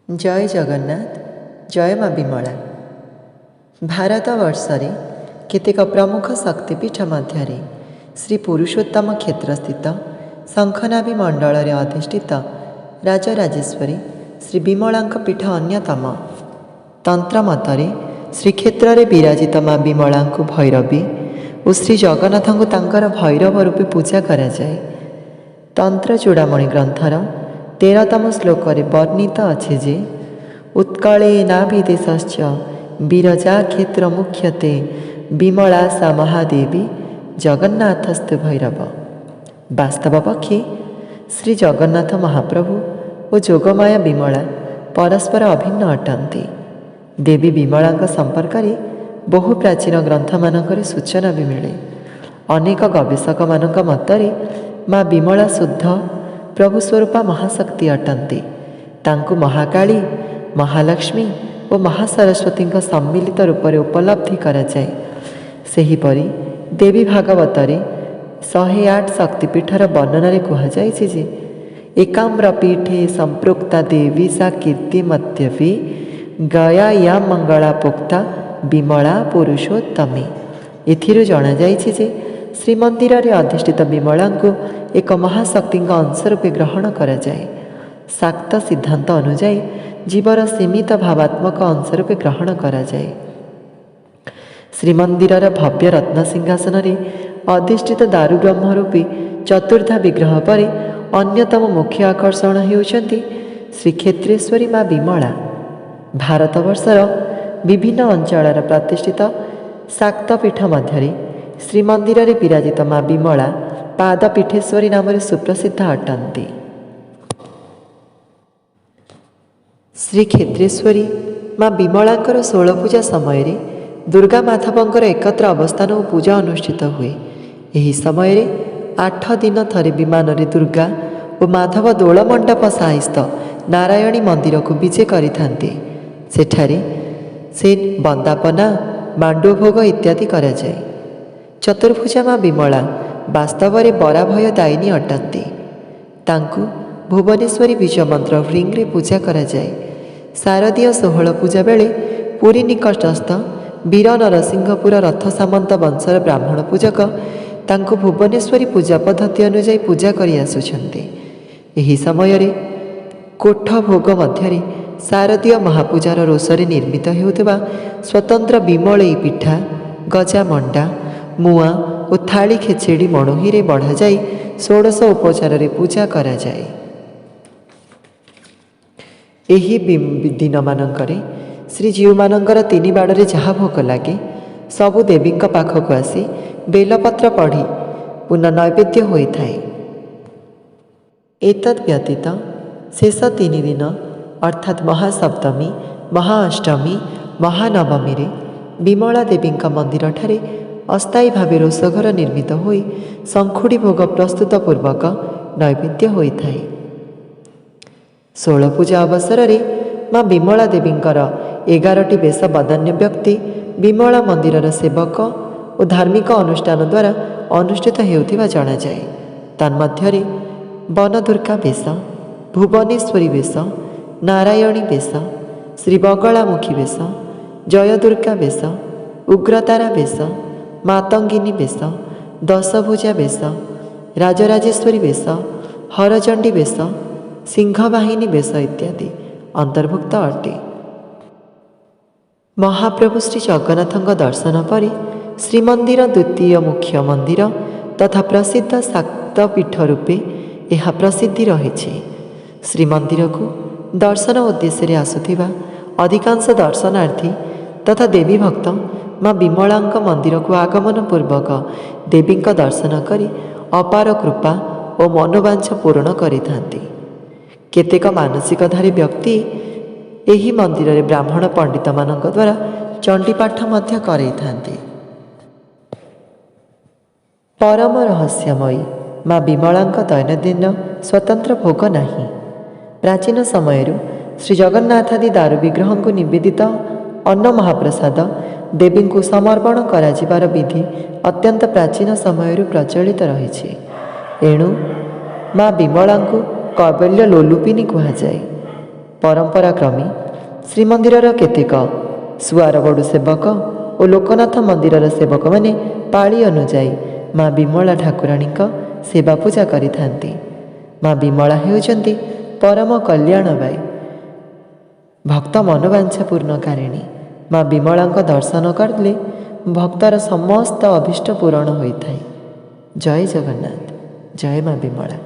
जय जगन्नाथ। जय माँ विमला। भारत वर्षरे केतेक प्रमुख शक्तिपीठ मध्य श्री पुरुषोत्तम क्षेत्र स्थित शंखनाभी मंडल अधिष्ठित राजराजेश्वरी श्री विमला पीठ अन्यतम। तंत्र मतरे श्रीक्षेत्र में विराजित माँ विमला भैरवी और श्री जगन्नाथ को तांकर भैरव रूपे पूजा कराए। तंत्र चूड़ामणि ग्रंथर 13तम श्लोक वर्णित अच्छे जे उत्कले नाभिदेशश्च विरजा क्षेत्र मुख्यते विमला सा महादेवी जगन्नाथस्तु भैरव। वास्तव पक्षे श्री जगन्नाथ महाप्रभु और जोगमाया विमला परस्पर अभिन्न अटंती। देवी विमला संपर्क में बहु प्राचीन ग्रंथ मानक सूचना भी मिले। अनेक गवेषक मानक मतरे माँ विमला शुद्ध प्रभु स्वरूपा महाशक्ति अटंती। तांकु महाकाली, महालक्ष्मी और महासरस्वती सम्मिलित रूप से उपलब्धि कराए। सेहीपरि देवी भागवतरे 108 शक्तिपीठर वर्णन कहुई एकाम्र पीठे संपृक्ता देवी सा कीर्तिमत्यपि गया या मंगला पोक्ता विमला पुरुषोत्तमे। एथिरु जना जाइछि जे श्रीमंदिर रे अधिष्ठित विमला को एक महाशक्ति अंश रूपे ग्रहण कराए। शाक्त सिद्धांत अनुजाई जीवर सीमित भावात्मक अंश रूपे ग्रहण कराए। श्रीमंदिर भव्य रत्न सिंहासन अधिष्ठित दारुब्रह्म रूपी चतुर्धा विग्रह पर अन्यतम मुख्य आकर्षण होउछन्ति श्रीक्षेत्रेश्वरी माँ विमला। भारतवर्षर विभिन्न अंचल प्रतिष्ठित शाक्तपीठ मध्य श्रीमंदिर में विराजित माँ विमला पादपीठेश्वरी नाम सुप्रसिद्ध अटंती। श्रीक्षेत्रेश्वरी माँ विमलांकर 16 पूजा समय दुर्गा माधवंकर एकत्र अवस्थान और पूजा अनुष्ठित हुए। यही समय 8 दिन थरे विमान रे दुर्गा और माधव दोल मंडप साहिस्थ नारायणी मंदिर को विजे करिथांते। सेठारे से बंदापना, मांडव भोग इत्यादि कराए। चतुर्भुजा माँ विमला वास्तव में बराभय दायिनी अटंती। तांकु भुवनेश्वरी बीज मंत्र ह्रींग्रे पूजा कराए। शारदीय 16 पूजा बेले पुरी निकटस्थ वीर नरसिंहपुर रथ सामंत वंशर ब्राह्मण पूजक तांको भुवनेश्वरी पूजा पद्धति अनुजाई पूजा करि आसुछन्ते। एही समय रे कोठ भोग मध्य शारदीय महापूजार रोषरे निर्मित हेउथबा स्वतंत्र विमलई पिठा, गजा मंडा, मुआ और थाली खेचेड़ी मणोही रे बढ़ा जाई 16 उपचार रे पूजा करा जाए। एही दिन मानकरे श्रीजीव मानकर 3 बाड़े जहाँ भोग लगे सबु देवी पाखक आसी बेलपत्र पढ़ी पुनः नैवेद्य होता है। एतद् व्यतीत शेष 3 दिन अर्थात महासप्तमी, महाअष्टमी, महानवमी रे विमला देवी मंदिर ठारे अस्थायी भाव रोषघर निर्मित होई शंखुड़ी भोग प्रस्तुत पूर्वक नैवेद्य होता है। 16 पूजा अवसर रे माँ विमला देवींकर 11टी बेश बदान्य व्यक्ति विमला मंदिर सेवक और धार्मिक अनुष्ठान द्वारा अनुष्ठित हेउथिबा जणा जाए। तन्मध्यरे वनदुर्गा बेश, भुवनेश्वरी बेश, नारायणी बेश, श्री बगलामुखी बेश, जयदुर्गा बेश, उग्रतारा बेश, मातंगिनी बेश, दशभुजा बेश, राजराजेश्वरी बेश, हरचंडी बेश, सिंहवाहिनी बेश इत्यादि अंतर्भुक्त अटे। महाप्रभु श्री जगन्नाथ दर्शन पर श्रीमंदिर द्वितीय मुख्य मंदिर तथा प्रसिद्ध शाक्तपीठ रूपे यह प्रसिद्धि रही। श्रीमंदिर को दर्शन उद्देश्य आसुथिबा अधिकांश दर्शनार्थी तथा देवी भक्त माँ विमला मंदिर को आगमन पूर्वक देवी दर्शन करी अपार कृपा और मनोवांछा पूर्ण करिथांती। केतेक मानसिकधारी व्यक्ति एही मंदिर रे ब्राह्मण पंडित मानक द्वारा चंडीपाठ मध्य करैथांती। परम रहस्यमयी माँ विमला दैनंदिन स्वतंत्र भोग नहीं। प्राचीन समय श्री जगन्नाथादि दारु विग्रह को निवेदित अन्न महाप्रसाद देवी को समर्पण कराजिबार विधि अत्यंत प्राचीन समय प्रचलित रही। एणु माँ विमला कैवल्य लोलुपिनी कहुए। परंपरा क्रमे श्रीमंदिर केतेक सुआरगढ़ सेवक और लोकनाथ मंदिर सेवक मैंने पाଳି अनुजाई माँ विमला ठाकुराणी सेवा पूजा करिथांती। माँ विमला हेउचंती परम कल्याणमयी भक्त मनोवांछा पूर्णकारिणी। माँ विमला दर्शन करले भक्तर समस्त अभीष्ट पूरण होता है। जय जगन्नाथ। जय माँ विमला।